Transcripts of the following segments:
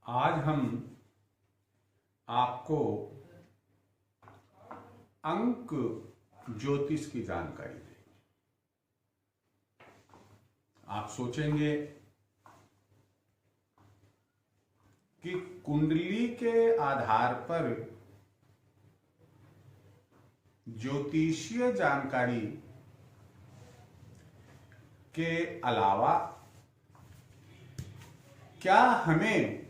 आज हम आपको अंक ज्योतिष की जानकारी देंगे। आप सोचेंगे कि कुंडली के आधार पर ज्योतिषीय जानकारी के अलावा क्या हमें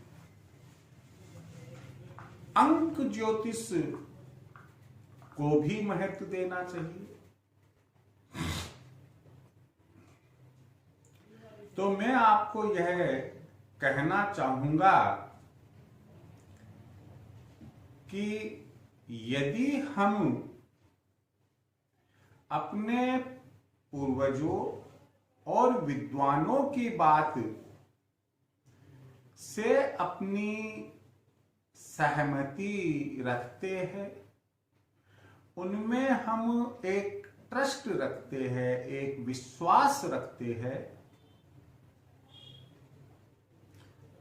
अंक ज्योतिष को भी महत्व देना चाहिए? तो मैं आपको यह कहना चाहूंगा कि यदि हम अपने पूर्वजों और विद्वानों की बात से अपनी सहमति रखते हैं, उनमें हम एक ट्रस्ट रखते हैं, एक विश्वास रखते हैं,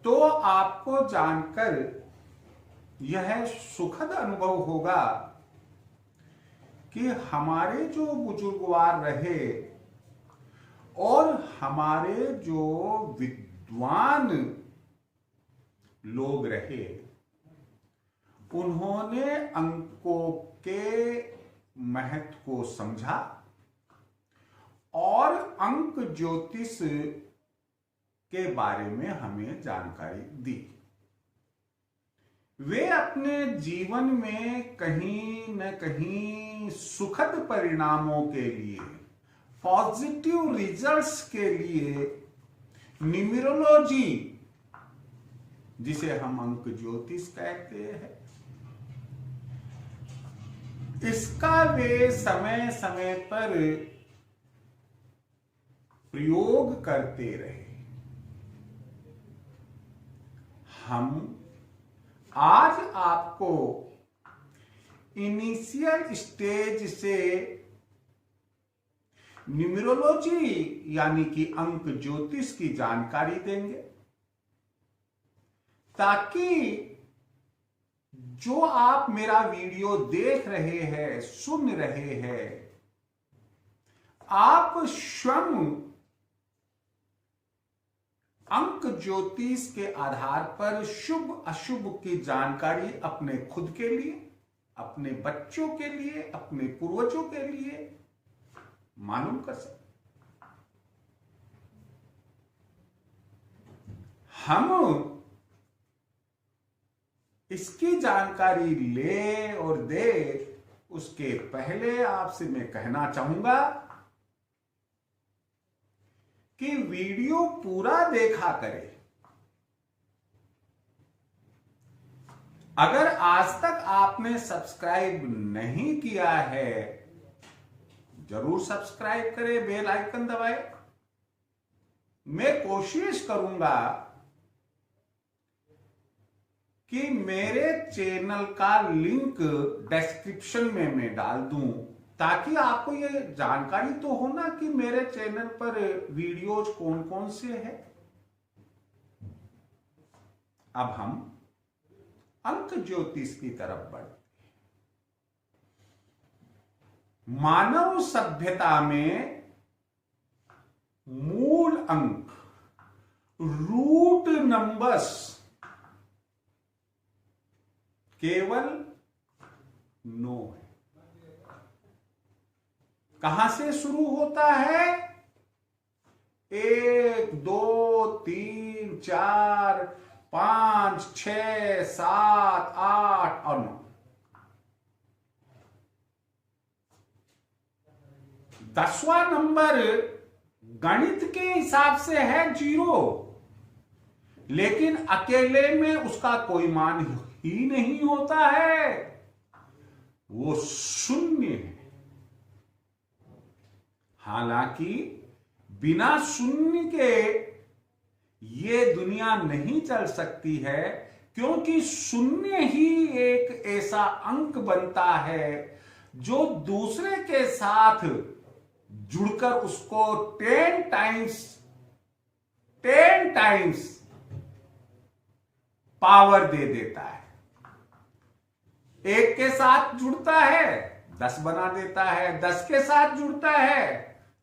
तो आपको जानकर यह सुखद अनुभव होगा कि हमारे जो बुजुर्गवार रहे और हमारे जो विद्वान लोग रहे, उन्होंने अंकों के महत्व को समझा और अंक ज्योतिष के बारे में हमें जानकारी दी। वे अपने जीवन में कहीं न कहीं सुखद परिणामों के लिए, पॉजिटिव रिजल्ट्स के लिए न्यूमरोलॉजी, जिसे हम अंक ज्योतिष कहते हैं, इसका वे समय समय पर प्रयोग करते रहे। हम आज आपको इनिशियल स्टेज से न्यूमरोलॉजी यानी कि अंक ज्योतिष की जानकारी देंगे, ताकि जो आप मेरा वीडियो देख रहे हैं, सुन रहे हैं, आप स्वयं अंक ज्योतिष के आधार पर शुभ अशुभ की जानकारी अपने खुद के लिए, अपने बच्चों के लिए, अपने पूर्वजों के लिए मालूम कर सकते। हम इसकी जानकारी ले और दे, उसके पहले आपसे मैं कहना चाहूंगा कि वीडियो पूरा देखा करें। अगर आज तक आपने सब्सक्राइब नहीं किया है, जरूर सब्सक्राइब करें, बेल आइकन दबाएं। मैं कोशिश करूंगा कि मेरे चैनल का लिंक डिस्क्रिप्शन में मैं डाल दूं, ताकि आपको ये जानकारी तो हो ना कि मेरे चैनल पर वीडियोज कौन कौन से हैं। अब हम अंक ज्योतिष की तरफ बढ़ते हैं। मानव सभ्यता में मूल अंक, रूट नंबर्स केवल 9 है। कहां से शुरू होता है? 1 2 3 4 5 6 7 8 और 9। 10वां नंबर गणित के हिसाब से है 0, लेकिन अकेले में उसका कोई मान ही नहीं होता है, वो 0 है। हालांकि बिना 0 के ये दुनिया नहीं चल सकती है, क्योंकि 0 ही एक ऐसा अंक बनता है जो दूसरे के साथ जुड़कर उसको 10 टाइम्स पावर दे देता है। एक के साथ जुड़ता है 10 बना देता है, 10 के साथ जुड़ता है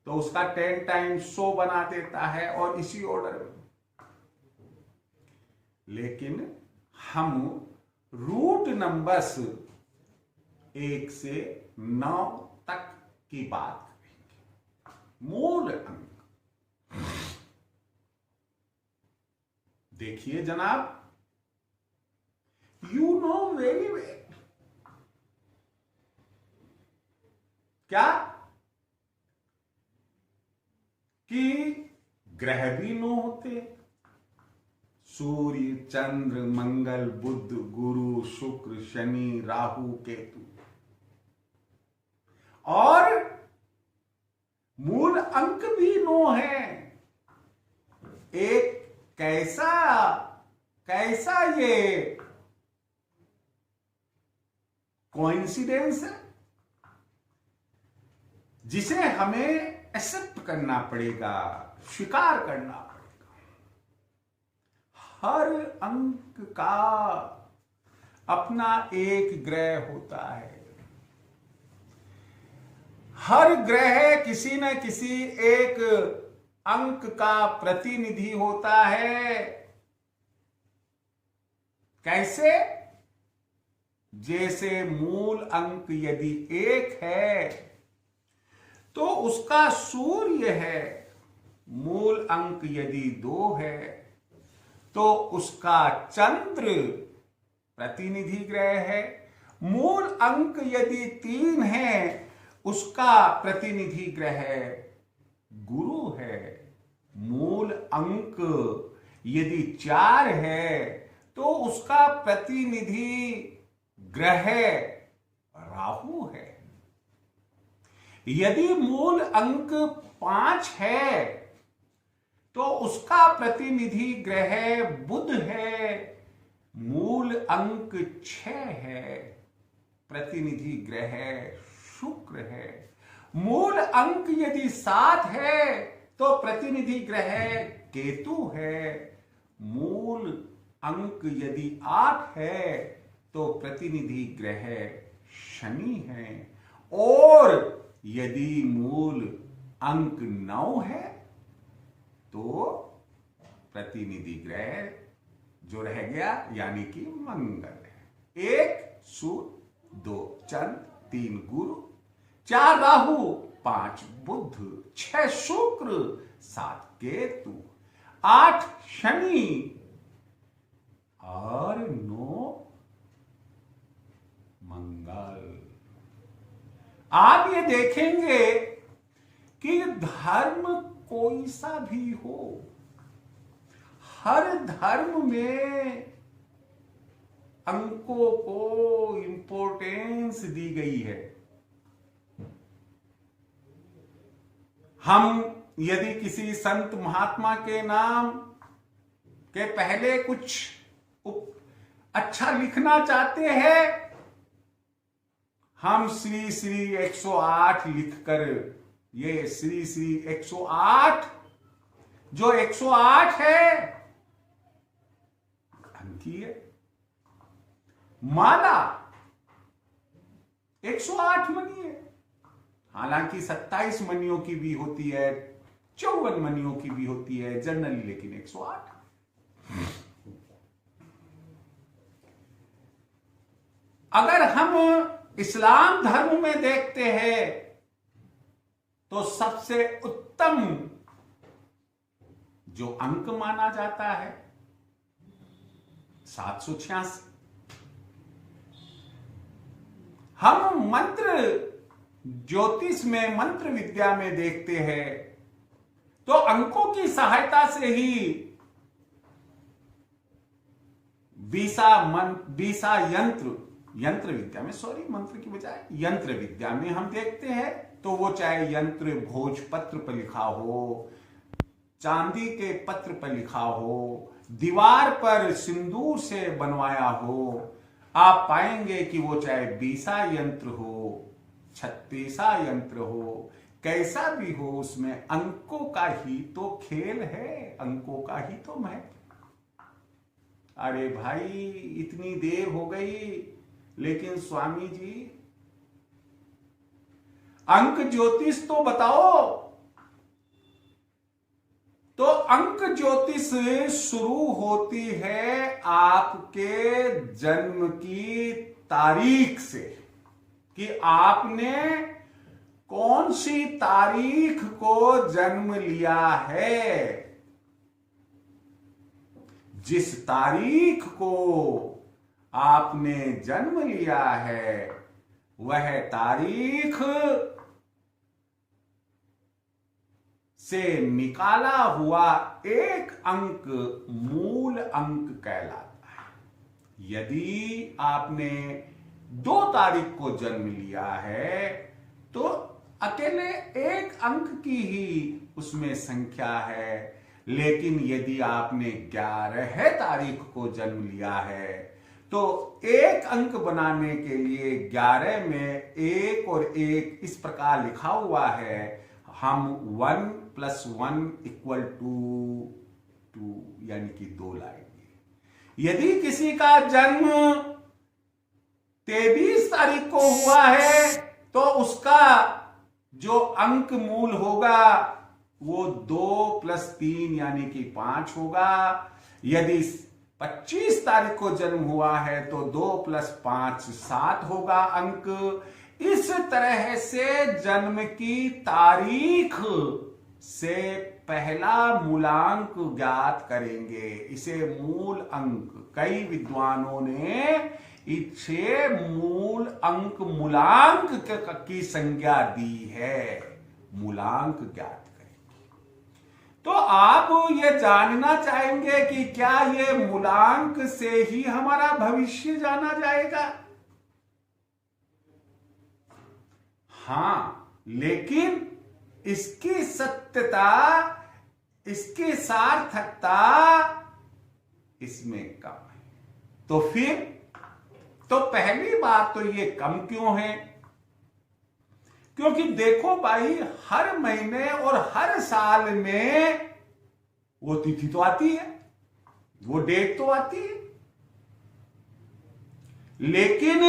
तो उसका 10 टाइम्स 100 बना देता है, और इसी ऑर्डर में। लेकिन हम रूट नंबर्स 1 से 9 तक की बात करेंगे। मूल अंक देखिए जनाब, यू नो वेरी वेल क्या कि ग्रह भी 9 होते, सूर्य, चंद्र, मंगल, बुध, गुरु, शुक्र, शनि, राहु, केतु, और मूल अंक भी 9 है। एक कैसा ये कोइंसिडेंस है जिसे हमें एक्सेप्ट करना पड़ेगा, स्वीकार करना पड़ेगा। हर अंक का अपना एक ग्रह होता है। हर ग्रह किसी न किसी एक अंक का प्रतिनिधि होता है। कैसे? जैसे मूल अंक यदि 1 है तो उसका सूर्य है, मूल अंक यदि 2 है तो उसका चंद्र प्रतिनिधि ग्रह है, मूल अंक यदि 3 है उसका प्रतिनिधि ग्रह गुरु है, मूल अंक यदि 4 है तो उसका प्रतिनिधि ग्रह राहु है। यदि मूल अंक 5 है तो उसका प्रतिनिधि ग्रह बुध है, मूल अंक 6 है, प्रतिनिधि ग्रह शुक्र है, मूल अंक यदि 7 है तो प्रतिनिधि ग्रह केतु है, मूल अंक यदि 8 है तो प्रतिनिधि ग्रह शनि है, और यदि मूल अंक 9 है तो प्रतिनिधि ग्रह जो रह गया यानी कि मंगल है। 1 सूर्य, 2 चंद्र, 3 गुरु, 4 राहु, 5 बुध, 6 शुक्र, 7 केतु, 8 शनि और 9 मंगल। आप ये देखेंगे कि धर्म कोई सा भी हो, हर धर्म में अंकों को इंपॉर्टेंस दी गई है। हम यदि किसी संत महात्मा के नाम के पहले कुछ अच्छा लिखना चाहते हैं, हम श्री श्री 108 लिखकर, ये श्री श्री 108 जो 108 है अंकी है, माला 108 मनी है। हालांकि 27 मनियों की भी होती है, 54 मनियों की भी होती है जनरली, लेकिन 108। अगर हम इस्लाम धर्म में देखते हैं तो सबसे उत्तम जो अंक माना जाता है 786। हम मंत्र ज्योतिष में, मंत्र विद्या में देखते हैं तो अंकों की सहायता से ही बीसा यंत्र विद्या में, सॉरी मंत्र की बजाय यंत्र विद्या में हम देखते हैं तो वो चाहे यंत्र भोजपत्र पर लिखा हो, चांदी के पत्र पर लिखा हो, दीवार पर सिंदूर से बनवाया हो, आप पाएंगे कि वो चाहे 20 यंत्र हो, 36 यंत्र हो, कैसा भी हो, उसमें अंकों का ही तो खेल है, अंकों का ही तो महत्व। अरे भाई इतनी देर हो गई, लेकिन स्वामी जी अंक ज्योतिष तो बताओ। तो अंक ज्योतिष शुरू होती है आपके जन्म की तारीख से, कि आपने कौन सी तारीख को जन्म लिया है। जिस तारीख को आपने जन्म लिया है वह तारीख से निकाला हुआ एक अंक मूल अंक कहलाता है। यदि आपने 2 तारीख को जन्म लिया है तो अकेले एक अंक की ही उसमें संख्या है, लेकिन यदि आपने 11 तारीख को जन्म लिया है तो एक अंक बनाने के लिए 11 में 1 और 1 इस प्रकार लिखा हुआ है, हम 1 + 1 = 2 यानी कि 2 लाएंगे। यदि किसी का जन्म 23 तारीख को हुआ है तो उसका जो अंक मूल होगा वो 2 + 3 यानी कि 5 होगा। यदि 25 तारीख को जन्म हुआ है तो 2 + 5 7 होगा अंक। इस तरह से जन्म की तारीख से पहला मूलांक ज्ञात करेंगे, इसे मूल अंक। कई विद्वानों ने इसे मूल अंक मूलांक की संज्ञा दी है। मूलांक ज्ञात तो आप ये जानना चाहेंगे कि क्या ये मूलांक से ही हमारा भविष्य जाना जाएगा? हां, लेकिन इसकी सत्यता, इसकी सार्थकता इसमें कम है। तो फिर तो पहली बात तो ये कम क्यों है? क्योंकि देखो भाई, हर महीने और हर साल में वो तिथि तो आती है, वो डेट तो आती है, लेकिन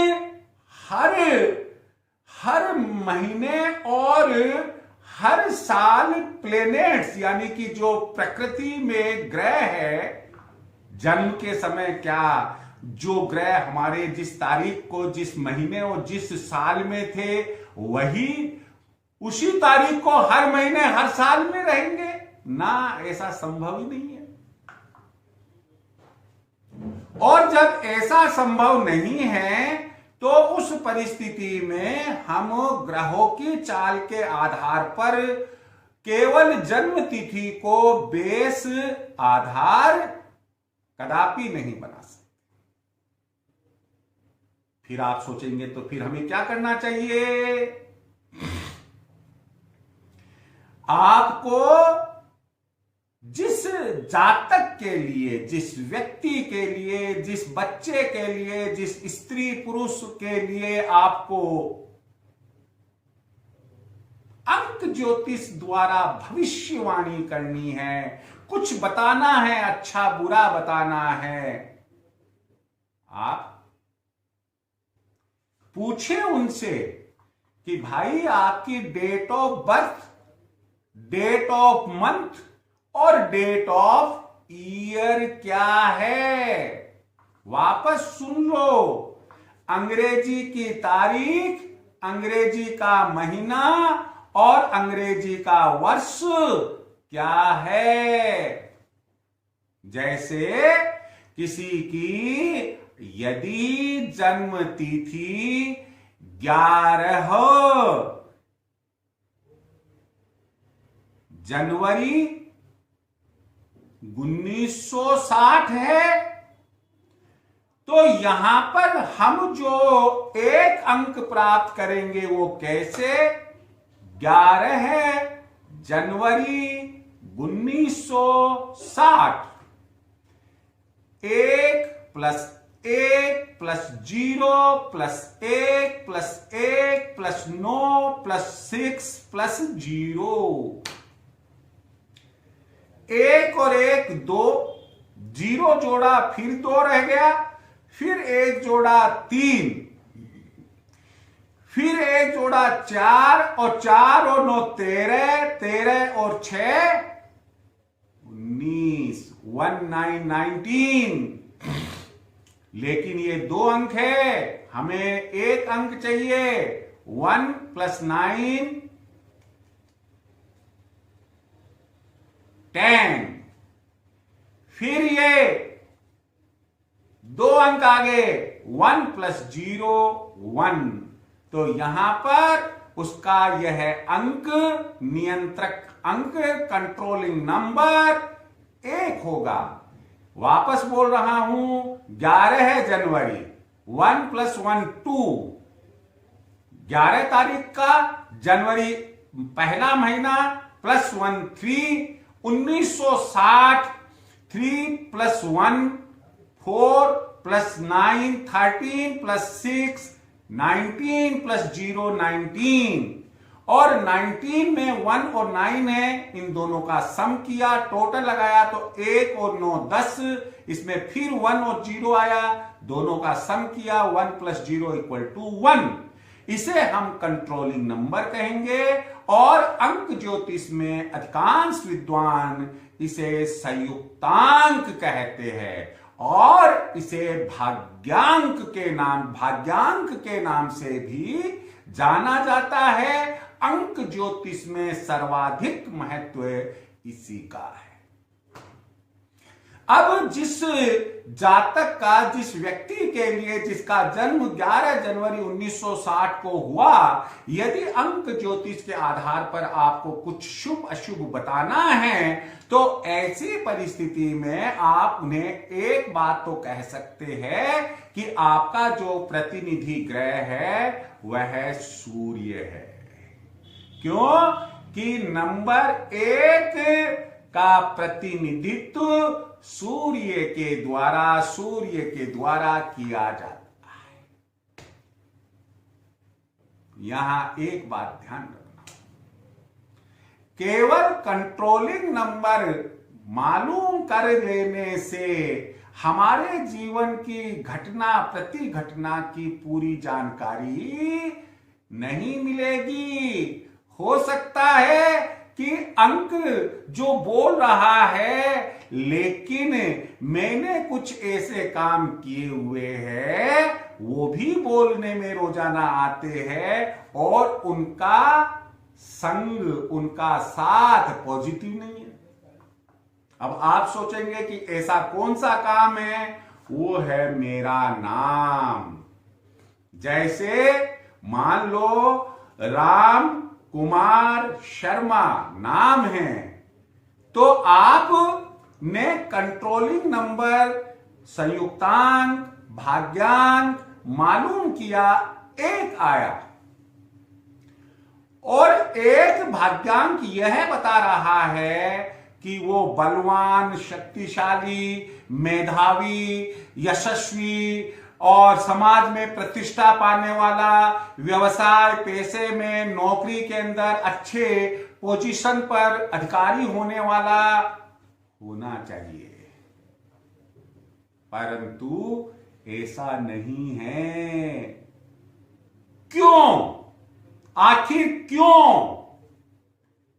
हर महीने और हर साल प्लेनेट्स यानी कि जो प्रकृति में ग्रह है, जन्म के समय क्या जो ग्रह हमारे जिस तारीख को, जिस महीने और जिस साल में थे, वही उसी तारीख को हर महीने हर साल में रहेंगे ना? ऐसा संभव ही नहीं है। और जब ऐसा संभव नहीं है तो उस परिस्थिति में हम ग्रहों की चाल के आधार पर केवल जन्म तिथि को बेस आधार कदापि नहीं बना सकते। फिर आप सोचेंगे तो फिर हमें क्या करना चाहिए? आपको जिस जातक के लिए, जिस व्यक्ति के लिए, जिस बच्चे के लिए, जिस स्त्री पुरुष के लिए आपको अंक ज्योतिष द्वारा भविष्यवाणी करनी है, कुछ बताना है, अच्छा बुरा बताना है, आप पूछे उनसे कि भाई आपकी date of birth, date of month और डेट ऑफ ईयर क्या है? वापस सुन लो। अंग्रेजी की तारीख, अंग्रेजी का महीना और अंग्रेजी का वर्ष क्या है? जैसे किसी की यदि जन्म तिथि 11 जनवरी 1960 है, तो यहां पर हम जो एक अंक प्राप्त करेंगे वो कैसे? 11 जनवरी 1960। 1 + 1 + 0 + 1 + 1 + 9 + 6 + 0। 1 और 1 2, जीरो जोड़ा फिर 2 रह गया, फिर 1 जोड़ा 3, फिर 1 जोड़ा 4 और 4 और 9 13, 13 और 6 19, 19। लेकिन ये 2 अंक है, हमें 1 अंक चाहिए। 1 + 9 10, फिर ये 2 अंक आगे 1 + 0 1। तो यहां पर उसका यह अंक, नियंत्रक अंक, कंट्रोलिंग नंबर 1 होगा। वापस बोल रहा हूं, 11 जनवरी, 1 + 1 2, 11 तारीख का जनवरी पहला महीना +1 3, 1960, 3 + 1 4 + 9 13 + 6 19 + 0 19, और 19 में 1 और 9 है, इन दोनों का सम किया, टोटल लगाया तो 1 और 9 10, इसमें फिर 1 और 0 आया, दोनों का सम किया, 1 + 0 = 1। इसे हम कंट्रोलिंग नंबर कहेंगे, और अंक ज्योतिष में अधिकांश विद्वान इसे संयुक्तांक कहते हैं, और इसे भाग्यांक के नाम से भी जाना जाता है। अंक ज्योतिष में सर्वाधिक महत्व इसी का है। अब जिस जातक का, जिस व्यक्ति के लिए जिसका जन्म 11 जनवरी 1960 को हुआ, यदि अंक ज्योतिष के आधार पर आपको कुछ शुभ अशुभ बताना है, तो ऐसी परिस्थिति में आप उन्हें एक बात तो कह सकते हैं कि आपका जो प्रतिनिधि ग्रह है वह सूर्य है। क्यों? कि नंबर 1 का प्रतिनिधित्व सूर्य के द्वारा किया जाता है। यहां एक बात ध्यान रखना, केवल कंट्रोलिंग नंबर मालूम कर लेने से हमारे जीवन की घटना प्रति घटना की पूरी जानकारी नहीं मिलेगी। हो सकता है कि अंक जो बोल रहा है, लेकिन मैंने कुछ ऐसे काम किए हुए हैं, वो भी बोलने में रोजाना आते हैं, और उनका संग, उनका साथ पॉजिटिव नहीं है। अब आप सोचेंगे कि ऐसा कौन सा काम है? वो है मेरा नाम। जैसे मान लो राम कुमार शर्मा नाम है, तो आप ने कंट्रोलिंग नंबर, संयुक्तांक, भाग्यांक मालूम किया, 1 आया, और 1 भाग्यांक यह बता रहा है कि वो बलवान, शक्तिशाली, मेधावी, यशस्वी और समाज में प्रतिष्ठा पाने वाला, व्यवसाय पेशे में, नौकरी के अंदर अच्छे पोजीशन पर अधिकारी होने वाला होना चाहिए। परंतु ऐसा नहीं है। क्यों? आखिर क्यों?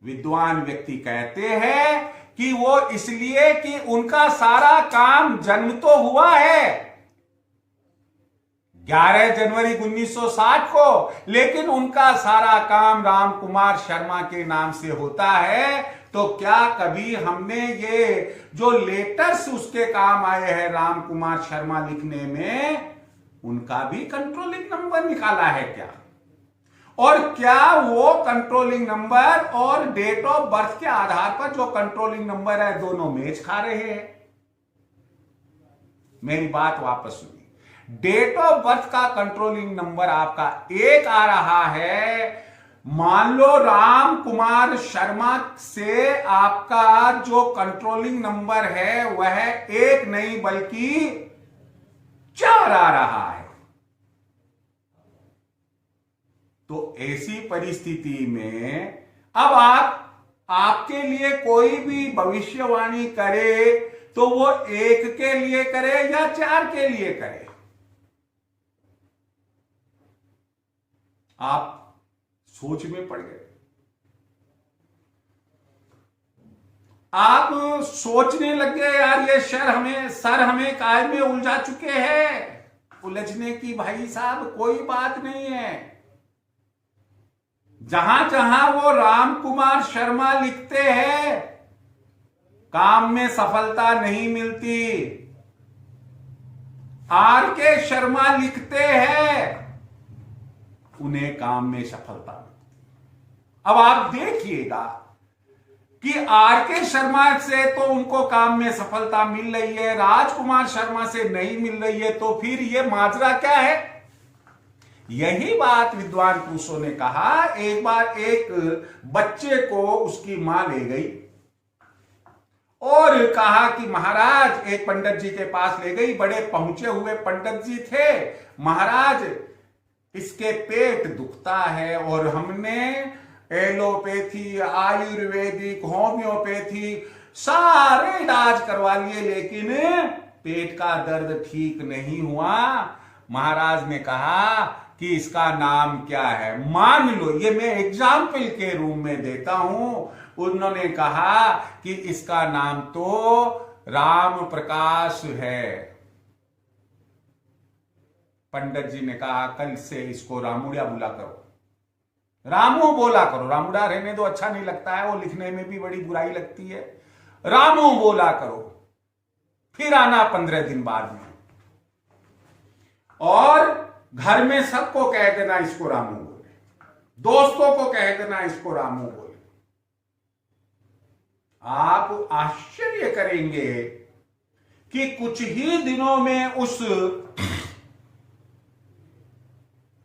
विद्वान व्यक्ति कहते हैं कि वो इसलिए कि उनका सारा काम जन्म तो हुआ है 11 जनवरी 1960 को, लेकिन उनका सारा काम राम कुमार शर्मा के नाम से होता है। तो क्या कभी हमने ये जो लेटर्स उसके काम आए हैं राम कुमार शर्मा लिखने में, उनका भी कंट्रोलिंग नंबर निकाला है क्या? और क्या वो कंट्रोलिंग नंबर और डेट ऑफ बर्थ के आधार पर जो कंट्रोलिंग नंबर है, दोनों मैच खा रहे हैं? मेरी बात वापस सुनिए। डेट ऑफ बर्थ का कंट्रोलिंग नंबर आपका 1 आ रहा है। मान लो राम कुमार शर्मा से आपका जो कंट्रोलिंग नंबर है वह 1 नहीं बल्कि 4 आ रहा है। तो ऐसी परिस्थिति में अब आपके लिए कोई भी भविष्यवाणी करे तो वो 1 के लिए करे या 4 के लिए करे? आप सोच में पड़ गए। आप सोचने लग गए यार ये सर हमें काय में उलझा चुके हैं। उलझने की भाई साहब कोई बात नहीं है। जहां जहां वो राम कुमार शर्मा लिखते हैं काम में सफलता नहीं मिलती, आर के शर्मा लिखते हैं उन्हें काम में सफलता मिलती। अब आप देखिएगा कि आर के शर्मा से तो उनको काम में सफलता मिल रही है, राजकुमार शर्मा से नहीं मिल रही है, तो फिर ये माजरा क्या है? यही बात विद्वान पुरुषों ने कहा। एक बार एक बच्चे को उसकी मां ले गई और कहा कि महाराज, एक पंडित जी के पास ले गई। बड़े पहुंचे हुए पंडित जी थे। महाराज, इसके पेट दुखता है और हमने एलोपैथी, आयुर्वेदिक, होम्योपैथी सारे इलाज करवा लिए, लेकिन पेट का दर्द ठीक नहीं हुआ। महाराज ने कहा कि इसका नाम क्या है? मान लो, ये मैं एग्जाम्पल के रूप में देता हूं। उन्होंने कहा कि इसका नाम तो राम प्रकाश है। पंडित जी ने कहा कल से इसको रामुड़िया बुला करो, रामू बोला करो। रामुड़ा रहने दो, अच्छा नहीं लगता है, वो लिखने में भी बड़ी बुराई लगती है। रामू बोला करो, फिर आना 15 दिन बाद में, और घर में सबको कह देना इसको रामू बोले, दोस्तों को कह देना इसको रामू बोले। आप आश्चर्य करेंगे कि कुछ ही दिनों में उस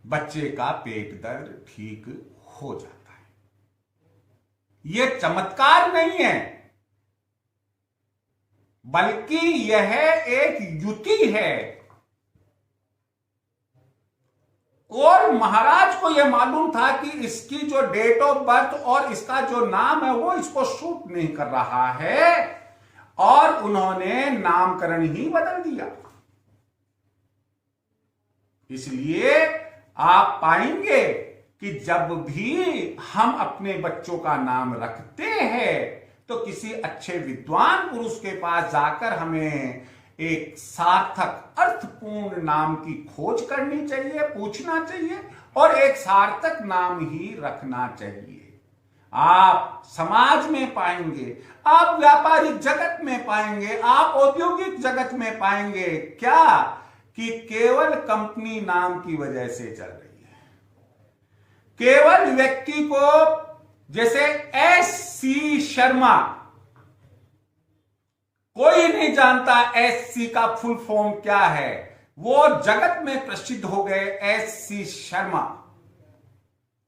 बच्चे का पेट दर्द ठीक हो जाता है। यह चमत्कार नहीं है, बल्कि यह एक युति है। और महाराज को यह मालूम था कि इसकी जो डेट ऑफ बर्थ और इसका जो नाम है वो इसको सूट नहीं कर रहा है, और उन्होंने नामकरण ही बदल दिया। इसलिए आप पाएंगे कि जब भी हम अपने बच्चों का नाम रखते हैं तो किसी अच्छे विद्वान पुरुष के पास जाकर हमें एक सार्थक अर्थपूर्ण नाम की खोज करनी चाहिए, पूछना चाहिए, और एक सार्थक नाम ही रखना चाहिए। आप समाज में पाएंगे, आप व्यापारिक जगत में पाएंगे, आप औद्योगिक जगत में पाएंगे क्या कि केवल कंपनी नाम की वजह से चल रही है। केवल व्यक्ति को, जैसे एस.सी. शर्मा, कोई नहीं जानता एस.सी. का फुल फॉर्म क्या है, वो जगत में प्रसिद्ध हो गए एस.सी. शर्मा,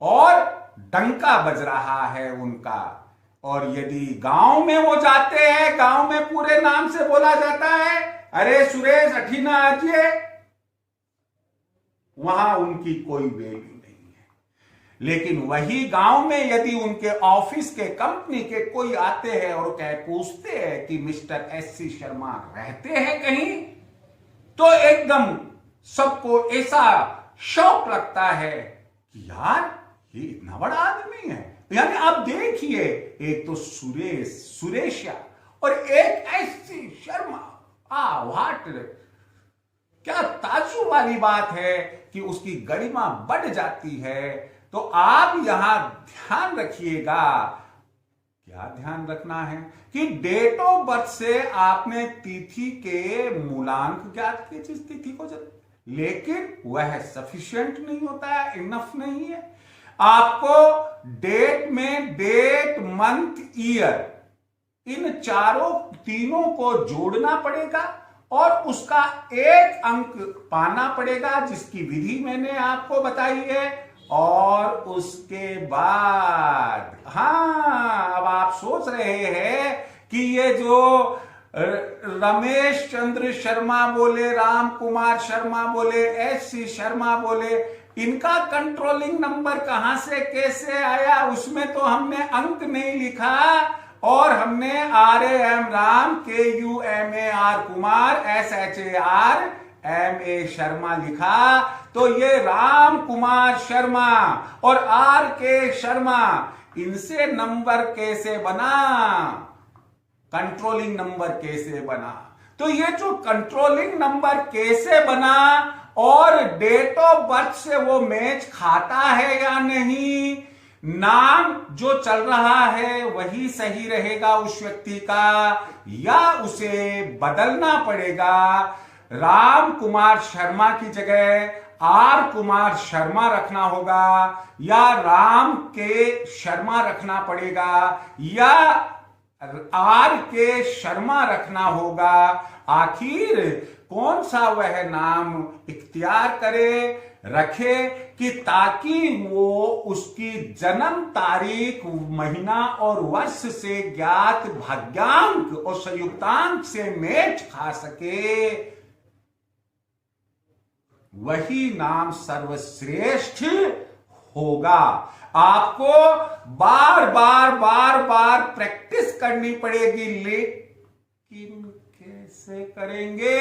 और डंका बज रहा है उनका। और यदि गांव में वो जाते हैं, गांव में पूरे नाम से बोला जाता है, अरे सुरेश अठीना आजिए, वहां उनकी कोई वैल्यू नहीं है। लेकिन वही गांव में यदि उनके ऑफिस के, कंपनी के कोई आते हैं और पूछते हैं कि मिस्टर एस.सी. शर्मा रहते हैं कहीं, तो एकदम सबको ऐसा शौक लगता है कि यार ये इतना बड़ा आदमी है। यानी आप देखिए, एक तो सुरेशिया और एक एस.सी. शर्मा। व्हाट, क्या ताज्जुब वाली बात है कि उसकी गरिमा बढ़ जाती है। तो आप यहां ध्यान रखिएगा, क्या ध्यान रखना है कि डेट ऑफ बर्थ से आपने तिथि के मूलांक ज्ञात किए जिस तिथि को, लेकिन वह सफिशिएंट नहीं होता है, इनफ नहीं है। आपको डेट में डेट, मंथ, ईयर, इन तीनों को जोड़ना पड़ेगा और उसका एक अंक पाना पड़ेगा, जिसकी विधि मैंने आपको बताई है। और उसके बाद, अब आप सोच रहे हैं कि ये जो रमेश चंद्र शर्मा बोले, राम कुमार शर्मा बोले, एस.सी. शर्मा बोले, इनका कंट्रोलिंग नंबर कहां से कैसे आया, उसमें तो हमने अंक नहीं लिखा, और हमने RAM Ram KUMAR Kumar SHARMA Sharma लिखा, तो ये राम कुमार शर्मा और RK शर्मा, इनसे नंबर कैसे बना, कंट्रोलिंग नंबर कैसे बना। तो ये जो कंट्रोलिंग नंबर कैसे बना और डेट ऑफ बर्थ से वो मैच खाता है या नहीं, नाम जो चल रहा है वही सही रहेगा उस व्यक्ति का, या उसे बदलना पड़ेगा, राम कुमार शर्मा की जगह R कुमार शर्मा रखना होगा, या राम के शर्मा रखना पड़ेगा, या RK शर्मा रखना होगा। आखिर कौन सा वह नाम इख्तियार रखे कि ताकि वो उसकी जन्म तारीख, महीना और वर्ष से ज्ञात भाग्यांक और संयुक्तांक से मैच खा सके, वही नाम सर्वश्रेष्ठ होगा। आपको बार बार प्रैक्टिस करनी पड़ेगी, लेकिन कैसे करेंगे?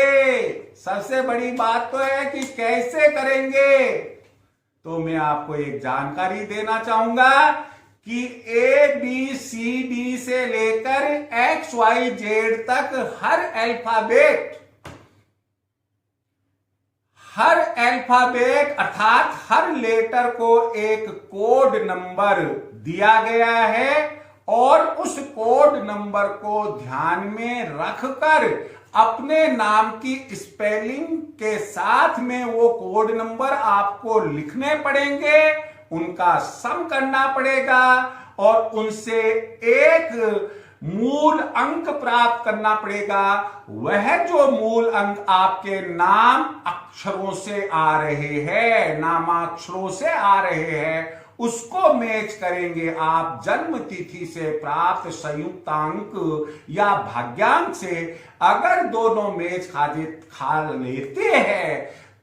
सबसे बड़ी बात तो है कि कैसे करेंगे। तो मैं आपको एक जानकारी देना चाहूंगा कि ABCD से लेकर XYZ तक हर अल्फाबेट अर्थात हर लेटर को एक कोड नंबर दिया गया है, और उस कोड नंबर को ध्यान में रखकर अपने नाम की स्पेलिंग के साथ में वो कोड नंबर आपको लिखने पड़ेंगे, उनका सम करना पड़ेगा और उनसे एक मूल अंक प्राप्त करना पड़ेगा। वह जो मूल अंक आपके नाम अक्षरों से आ रहे हैं, नामाक्षरों से आ रहे हैं, उसको मैच करेंगे आप जन्म तिथि से प्राप्त संयुक्तांक या भाग्यांक से। अगर दोनों मैच खा लेते हैं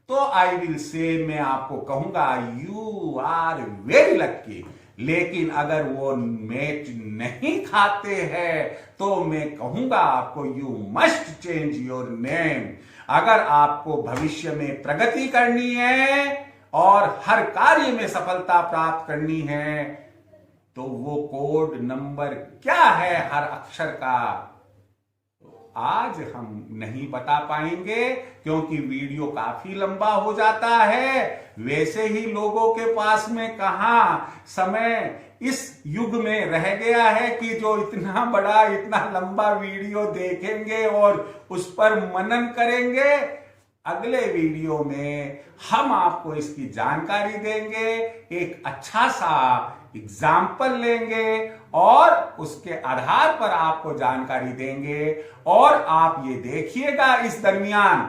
तो आई विल से, मैं आपको कहूंगा यू आर वेरी लक्की। लेकिन अगर वो मैच नहीं खाते हैं तो मैं कहूंगा आपको you must change your name. अगर आपको भविष्य में प्रगति करनी है और हर कार्य में सफलता प्राप्त करनी है, तो वो कोड नंबर क्या है हर अक्षर का, आज हम नहीं बता पाएंगे क्योंकि वीडियो काफी लंबा हो जाता है। वैसे ही लोगों के पास में कहां समय इस युग में रह गया है कि जो इतना बड़ा, इतना लंबा वीडियो देखेंगे और उस पर मनन करेंगे। अगले वीडियो में हम आपको इसकी जानकारी देंगे, एक अच्छा सा एग्जाम्पल लेंगे और उसके आधार पर आपको जानकारी देंगे। और आप ये देखिएगा इस दरमियान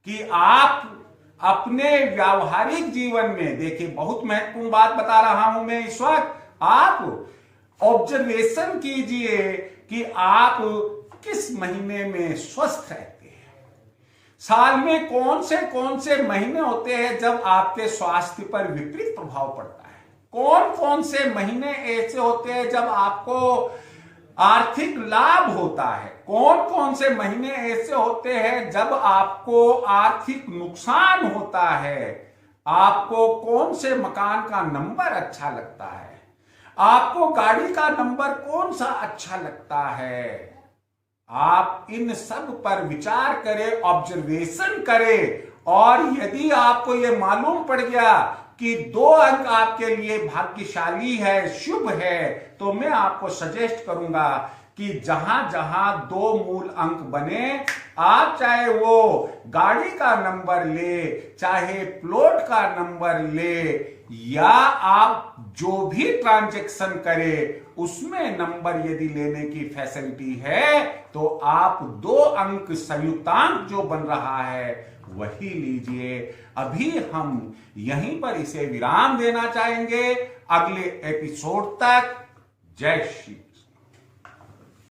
कि आप अपने व्यावहारिक जीवन में, देखिए बहुत महत्वपूर्ण बात बता रहा हूं मैं इस वक्त, आप ऑब्जर्वेशन कीजिए कि आप किस महीने में स्वस्थ रहते हैं। साल में कौन से महीने होते हैं जब आपके स्वास्थ्य पर विपरीत प्रभाव पड़ता है, कौन से महीने ऐसे होते हैं जब आपको आर्थिक लाभ होता है, कौन से महीने ऐसे होते हैं जब आपको आर्थिक नुकसान होता है, आपको कौन से मकान का नंबर अच्छा लगता है, आपको गाड़ी का नंबर कौन सा अच्छा लगता है। आप इन सब पर विचार करें, ऑब्जर्वेशन करें, और यदि आपको यह मालूम पड़ गया कि 2 अंक आपके लिए भाग्यशाली है, शुभ है, तो मैं आपको सजेस्ट करूंगा कि जहां जहां 2 मूल अंक बने, आप चाहे वो गाड़ी का नंबर ले, चाहे प्लॉट का नंबर ले, या आप जो भी ट्रांजैक्शन करें उसमें नंबर यदि लेने की फैसिलिटी है, तो आप 2 अंक संयुक्तांक जो बन रहा है वही लीजिए। अभी हम यहीं पर इसे विराम देना चाहेंगे। अगले एपिसोड तक जय श्री